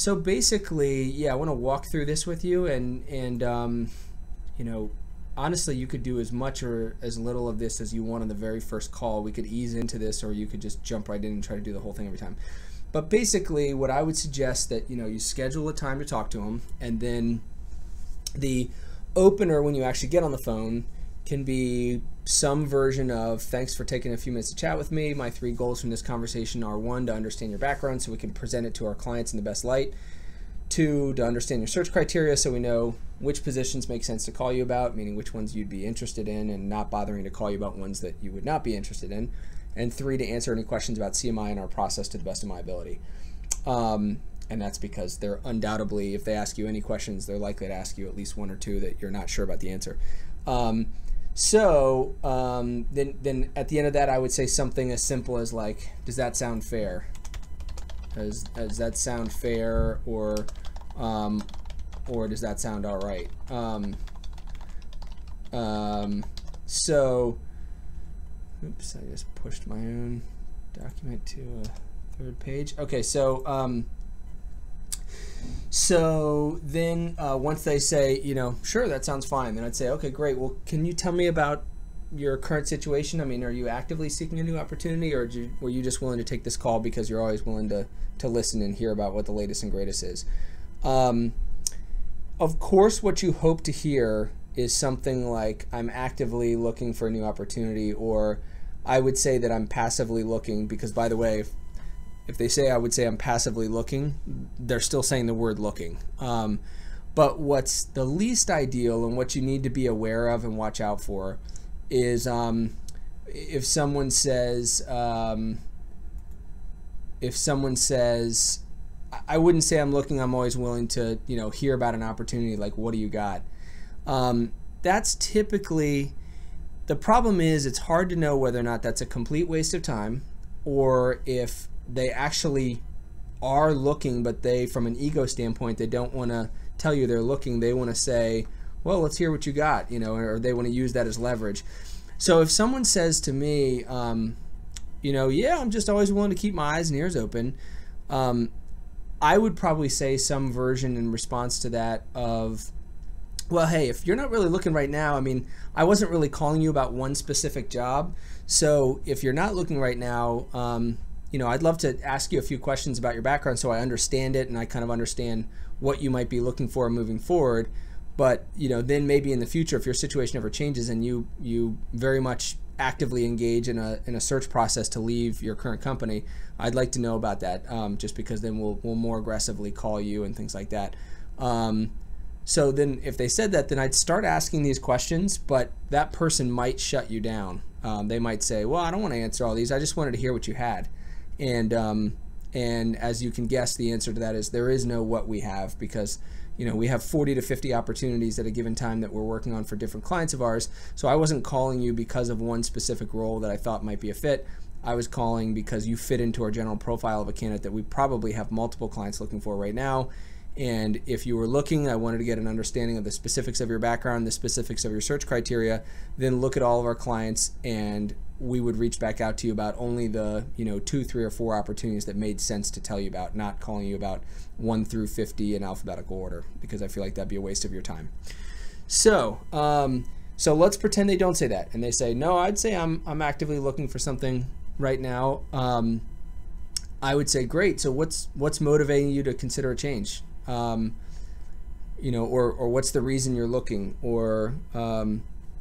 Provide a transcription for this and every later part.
So basically, yeah, I want to walk through this with you, and you know, honestly, you could do as much or as little of this as you want on the very first call. We could ease into this, or you could just jump right in and try to do the whole thing every time. But basically, what I would suggest that you schedule a time to talk to them, and then the opener when you actually get on the phone can be some version of, thanks for taking a few minutes to chat with me. My 3 goals from this conversation are: 1, to understand your background so we can present it to our clients in the best light; 2, to understand your search criteria so we know which positions make sense to call you about, meaning which ones you'd be interested in and not bothering to call you about ones that you would not be interested in; and 3, to answer any questions about CMI and our process to the best of my ability. And that's because they're undoubtedly, if they ask you any questions, they're likely to ask you at least 1 or 2 that you're not sure about the answer. Then at the end of that, I would say something as simple as like, does that sound fair? Does that sound fair, or does that sound all right? So, oops, I just pushed my own document to a 3rd page. Okay, so then once they say, sure, that sounds fine, then I'd say, okay, great. Well, can you tell me about your current situation? I mean, are you actively seeking a new opportunity, or were you just willing to take this call because you're always willing to listen and hear about what the latest and greatest is? Of course, what you hope to hear is something like, I'm actively looking for a new opportunity, or I would say that I'm passively looking, because, by the way, if they say I would say I'm passively looking, they're still saying the word looking. But what's the least ideal, and what you need to be aware of and watch out for, is if someone says, I wouldn't say I'm looking, I'm always willing to hear about an opportunity, like, what do you got? That's typically, the problem is it's hard to know whether or not that's a complete waste of time, or if they actually are looking, but they, from an ego standpoint, they don't want to tell you they're looking. They want to say, well, let's hear what you got, or they want to use that as leverage. So if someone says to me, yeah, I'm just always willing to keep my eyes and ears open, I would probably say some version in response to that of, well, hey, if you're not really looking right now, I mean, I wasn't really calling you about one specific job. So if you're not looking right now, I'd love to ask you a few questions about your background so I understand it and I kind of understand what you might be looking for moving forward. But, then maybe in the future, if your situation ever changes and you very much actively engage in a search process to leave your current company, I'd like to know about that, just because then we'll more aggressively call you and things like that. So then if they said that, then I'd start asking these questions, but that person might shut you down. They might say, well, I don't want to answer all these. I just wanted to hear what you had. And as you can guess, the answer to that is there is no what we have, because we have 40 to 50 opportunities at a given time that we're working on for different clients of ours. So I wasn't calling you because of one specific role that I thought might be a fit. I was calling because you fit into our general profile of a candidate that we probably have multiple clients looking for right now. And if you were looking, I wanted to get an understanding of the specifics of your background, the specifics of your search criteria, then look at all of our clients, and we would reach back out to you about only the 2, 3, or 4 opportunities that made sense to tell you about, not calling you about 1 through 50 in alphabetical order, because I feel like that'd be a waste of your time. So so let's pretend they don't say that, and they say, no, I'd say I'm actively looking for something right now. I would say, great. So what's motivating you to consider a change? Or what's the reason you're looking, or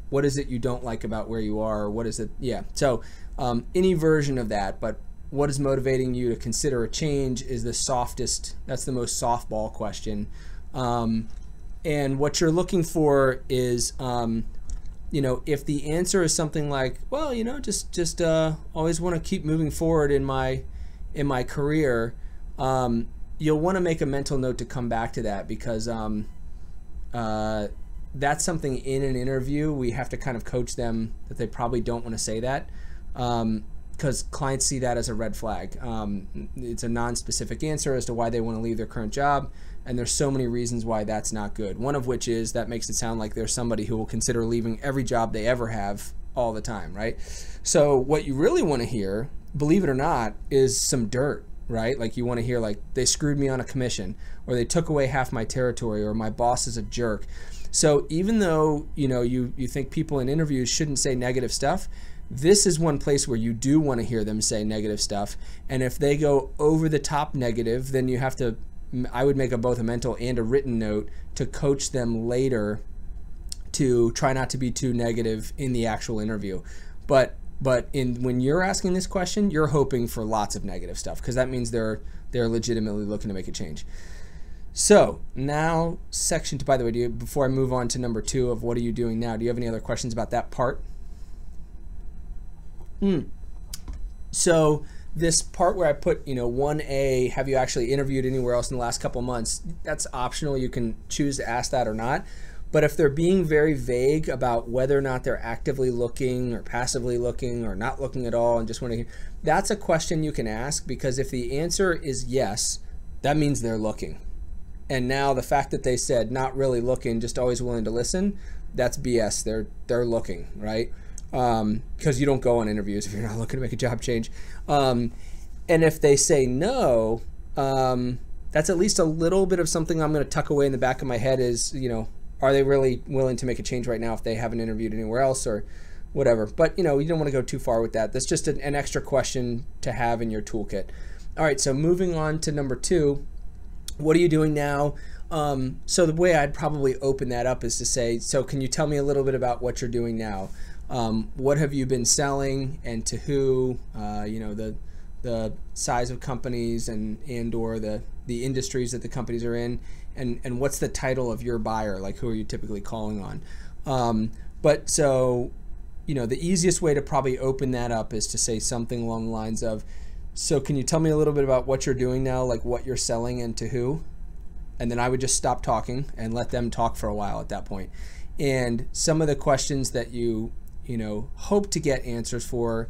what is it you don't like about where you are, or what is it? Yeah. So any version of that, but what is motivating you to consider a change is the softest, that's the most softball question. And what you're looking for is, if the answer is something like, well, just always want to keep moving forward in my career, you'll want to make a mental note to come back to that, because that's something in an interview we have to kind of coach them that they probably don't want to say that, because clients see that as a red flag. It's a non-specific answer as to why they want to leave their current job, and there's so many reasons why that's not good. One of which is that makes it sound like there's somebody who will consider leaving every job they ever have all the time, right? So what you really want to hear, believe it or not, is some dirt. right? Like you want to hear like they screwed me on a commission, or they took away half my territory, or my boss is a jerk. So even though you think people in interviews shouldn't say negative stuff, this is one place where you do want to hear them say negative stuff. And if they go over the top negative, then you have to, I would make both a mental and a written note to coach them later to try not to be too negative in the actual interview. But when you're asking this question, you're hoping for lots of negative stuff, because that means they're legitimately looking to make a change. So now section 2, by the way, before I move on to number 2 of what are you doing now, do you have any other questions about that part? So this part where I put 1A, have you actually interviewed anywhere else in the last couple months, that's optional. You can choose to ask that or not. But if they're being very vague about whether or not they're actively looking or passively looking or not looking at all and just want to hear, that's a question you can ask, because if the answer is yes, that means they're looking. And now the fact that they said not really looking, just always willing to listen, that's BS. They're looking, right? Because you don't go on interviews if you're not looking to make a job change. And if they say no, that's at least a little bit of something I'm going to tuck away in the back of my head is, are they really willing to make a change right now if they haven't interviewed anywhere else or whatever. But, you don't want to go too far with that. That's just an extra question to have in your toolkit. All right, so moving on to number 2, what are you doing now? So the way I'd probably open that up is to say, so can you tell me a little bit about what you're doing now? What have you been selling and to who? The size of companies and or the industries that the companies are in, and what's the title of your buyer, like who are you typically calling on? But so, the easiest way to probably open that up is to say something along the lines of, so can you tell me a little bit about what you're doing now, like what you're selling and to who? And then I would just stop talking and let them talk for a while at that point. And some of the questions that you hope to get answers for,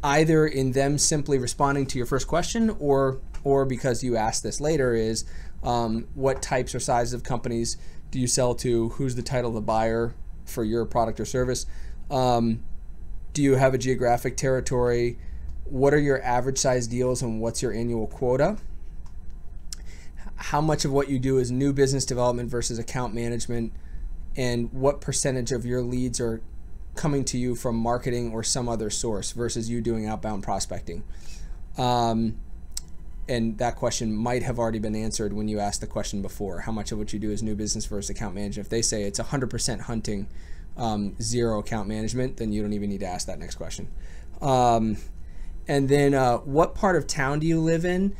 either in them simply responding to your first question or because you asked this later, is what types or sizes of companies do you sell to? Who's the title of the buyer for your product or service? Do you have a geographic territory? What are your average size deals and what's your annual quota? How much of what you do is new business development versus account management? And what percentage of your leads are coming to you from marketing or some other source versus you doing outbound prospecting? And that question might have already been answered when you asked the question before. How much of what you do is new business versus account management? If they say it's 100% hunting, 0 account management, then you don't even need to ask that next question. And then what part of town do you live in?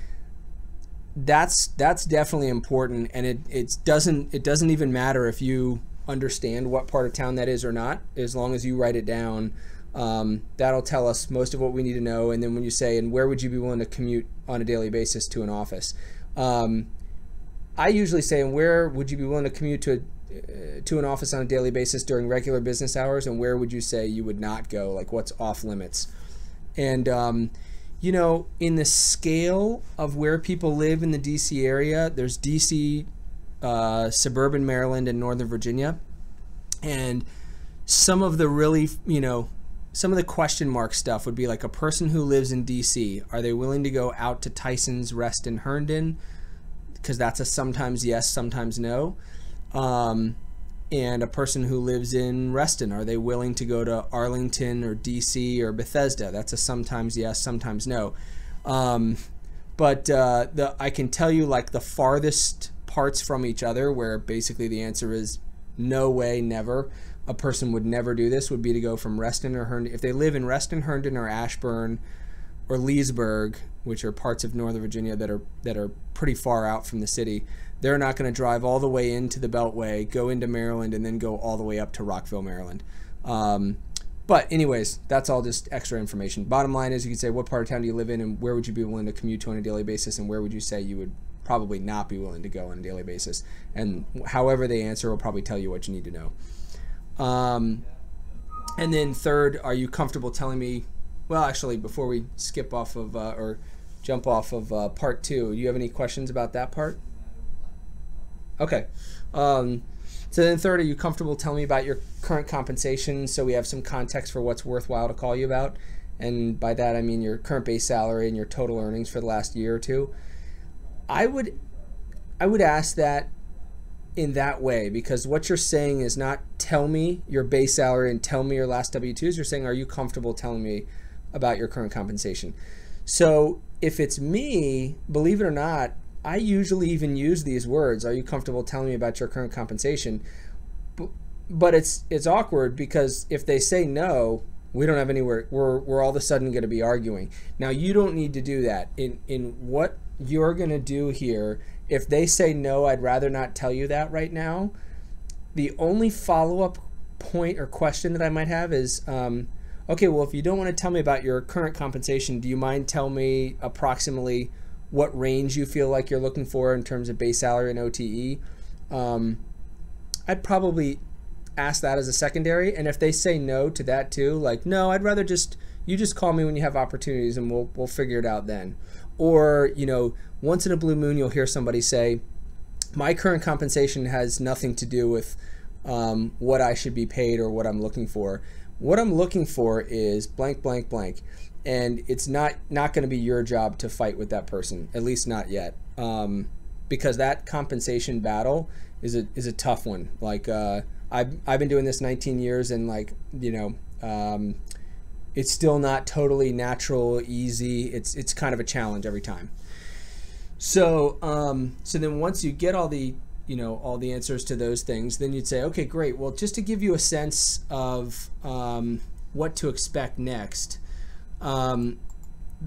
That's definitely important, and it doesn't even matter if you understand what part of town that is or not, as long as you write it down. That'll tell us most of what we need to know. And then when you say, and where would you be willing to commute on a daily basis to an office? I usually say, and where would you be willing to commute to an office on a daily basis during regular business hours, and where would you say you would not go, like what's off limits? And in the scale of where people live in the DC area, there's DC, suburban Maryland, and Northern Virginia. And some of the really, some of the question mark stuff would be like a person who lives in DC. Are they willing to go out to Tyson's, Reston, Herndon? Because that's a sometimes yes, sometimes no. And a person who lives in Reston, are they willing to go to Arlington or DC or Bethesda? That's a sometimes yes, sometimes no. But I can tell you, like, the farthest parts from each other where basically the answer is no way, never. A person would never do this would be to go from Reston or Herndon. If they live in Reston, Herndon, or Ashburn or Leesburg, which are parts of Northern Virginia that are pretty far out from the city, they're not going to drive all the way into the Beltway, go into Maryland, and then go all the way up to Rockville, Maryland. But anyways, that's all just extra information. Bottom line is, you can say, what part of town do you live in, and where would you be willing to commute to on a daily basis, and where would you say you would probably not be willing to go on a daily basis? And however they answer will probably tell you what you need to know. And then third, are you comfortable telling me, well, actually, before we skip off of or jump off of part 2, do you have any questions about that part? Okay. So then third, are you comfortable telling me about your current compensation so we have some context for what's worthwhile to call you about? and by that I mean your current base salary and your total earnings for the last year or two, I would ask that in that way, because what you're saying is not tell me your base salary and tell me your last W-2s. You're saying, are you comfortable telling me about your current compensation? So if it's me, believe it or not, I usually even use these words. Are you comfortable telling me about your current compensation? But it's awkward, because if they say no, we don't have anywhere. We're all of a sudden going to be arguing. Now, you don't need to do that. In what you're going to do here, if they say no, I'd rather not tell you that right now. The only follow-up point or question that I might have is, okay, well, if you don't want to tell me about your current compensation, do you mind telling me approximately what range you feel like you're looking for in terms of base salary and OTE? I'd probably ask that as a secondary, and if they say no to that too, like, no, I'd rather you just call me when you have opportunities and we'll figure it out then. Or, once in a blue moon, you'll hear somebody say, my current compensation has nothing to do with what I should be paid or what I'm looking for. What I'm looking for is blank, blank, blank. And it's not going to be your job to fight with that person, at least not yet. Because that compensation battle is a tough one. Like, I've been doing this 19 years, and it's still not totally natural, easy. It's kind of a challenge every time. So then once you get all the answers to those things, then you'd say, okay, great. Well, just to give you a sense of what to expect next,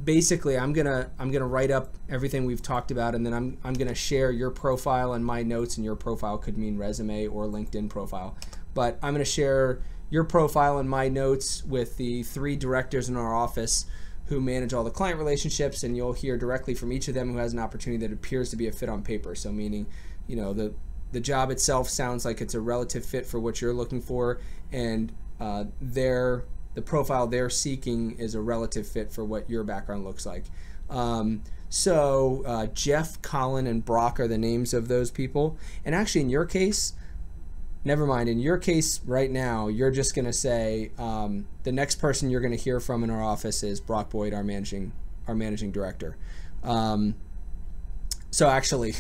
basically I'm gonna write up everything we've talked about, and then I'm gonna share your profile and my notes, and your profile could mean resume or LinkedIn profile, but I'm gonna share your profile and my notes with the 3 directors in our office who manage all the client relationships, and you'll hear directly from each of them who has an opportunity that appears to be a fit on paper. So meaning, the job itself sounds like it's a relative fit for what you're looking for, and the profile they're seeking is a relative fit for what your background looks like. So Jeff, Colin, and Brock are the names of those people. And actually, in your case, never mind. In your case right now, you're just going to say the next person you're going to hear from in our office is Brock Boyd, our managing director. So actually,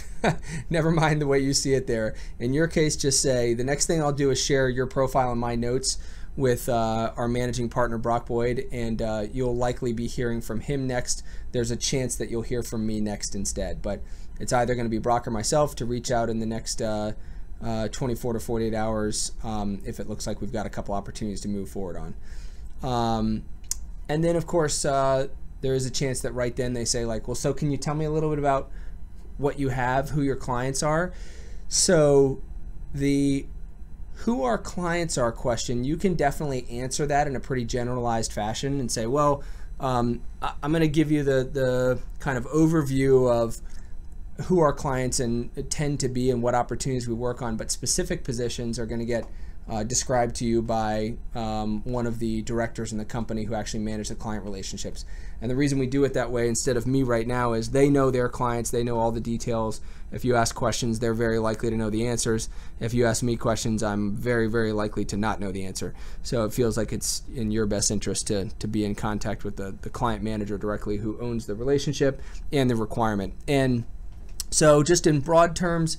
never mind the way you see it there. In your case, just say the next thing I'll do is share your profile and my notes with our managing partner, Brock Boyd, and you'll likely be hearing from him next. There's a chance that you'll hear from me next instead, but it's either going to be Brock or myself to reach out in the next 24 to 48 hours if it looks like we've got a couple opportunities to move forward on. And then, of course, there is a chance that right then they say, like, well, so can you tell me a little bit about what you have, who your clients are? So the who our clients are question, you can definitely answer that in a pretty generalized fashion and say, well, I'm going to give you the kind of overview of who our clients tend to be and what opportunities we work on, but specific positions are going to get described to you by one of the directors in the company who actually manage the client relationships. And the reason we do it that way instead of me right now is they know their clients, they know all the details. If you ask questions, they're very likely to know the answers. If you ask me questions, I'm very, very likely to not know the answer. So it feels like it's in your best interest to be in contact with the client manager directly, who owns the relationship and the requirement. And so just in broad terms,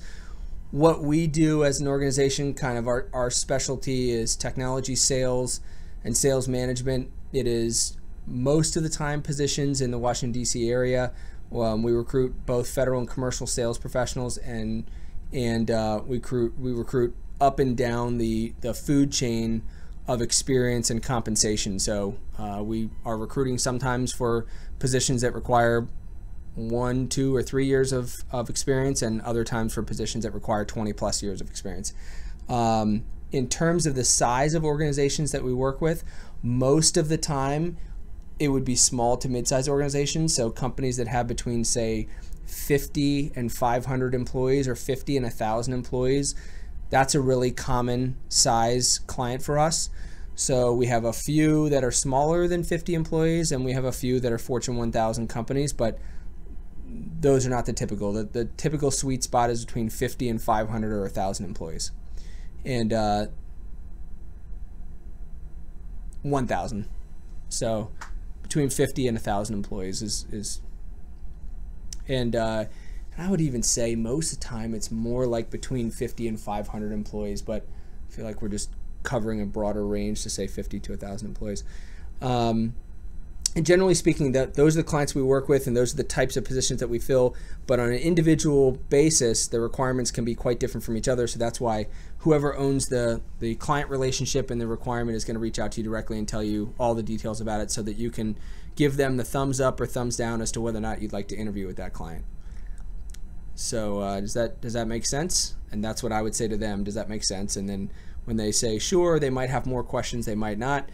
what we do as an organization, kind of our specialty is technology sales and sales management. It is most of the time positions in the Washington, D.C. area. We recruit both federal and commercial sales professionals, and we recruit up and down the food chain of experience and compensation. So we are recruiting sometimes for positions that require 1, 2, or 3 years of experience, and other times for positions that require 20 plus years of experience. In terms of the size of organizations that we work with, most of the time it would be small to mid-sized organizations, so companies that have between, say, 50 and 500 employees or 50 and 1,000 employees. That's a really common size client for us. So we have a few that are smaller than 50 employees, and we have a few that are Fortune 1000 companies, but those are not the typical. The typical sweet spot is between 50 and 500 or 1,000 employees. And 1,000. So between 50 and 1,000 employees and I would even say most of the time it's more like between 50 and 500 employees, but I feel like we're just covering a broader range to say 50 to 1,000 employees. And generally speaking, those are the clients we work with, and those are the types of positions that we fill. But on an individual basis, the requirements can be quite different from each other. So that's why whoever owns the client relationship and the requirement is going to reach out to you directly and tell you all the details about it, so that you can give them the thumbs up or thumbs down as to whether or not you'd like to interview with that client. So does that make sense? And that's what I would say to them. Does that make sense? And then when they say sure, they might have more questions. They might not.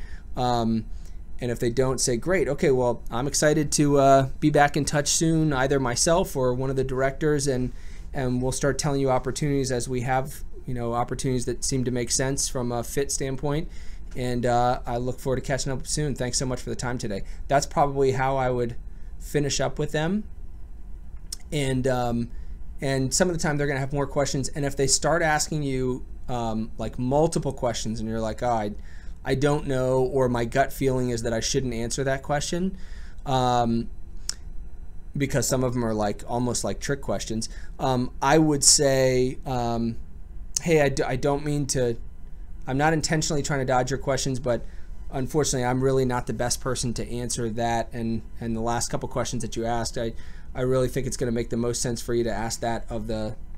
And if they don't, say, great, okay, well, I'm excited to be back in touch soon, either myself or one of the directors, and we'll start telling you opportunities as we have, opportunities that seem to make sense from a fit standpoint. And I look forward to catching up soon. Thanks so much for the time today. That's probably how I would finish up with them. And some of the time they're going to have more questions. And if they start asking you like multiple questions, and you're like, oh, I don't know, or my gut feeling is that I shouldn't answer that question, because some of them are like almost like trick questions, I would say, hey, I don't mean to, I'm not intentionally trying to dodge your questions, but unfortunately I'm really not the best person to answer that, and the last couple questions that you asked, I really think it's going to make the most sense for you to ask that of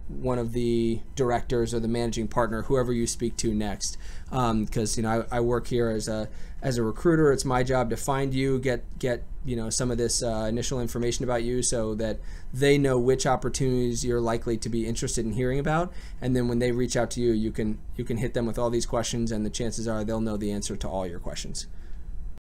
one of the directors or the managing partner, whoever you speak to next, because I work here as a recruiter. It's my job to find you, get some of this initial information about you, so that they know which opportunities you're likely to be interested in hearing about, and then when they reach out to you, you can hit them with all these questions, and the chances are they'll know the answer to all your questions.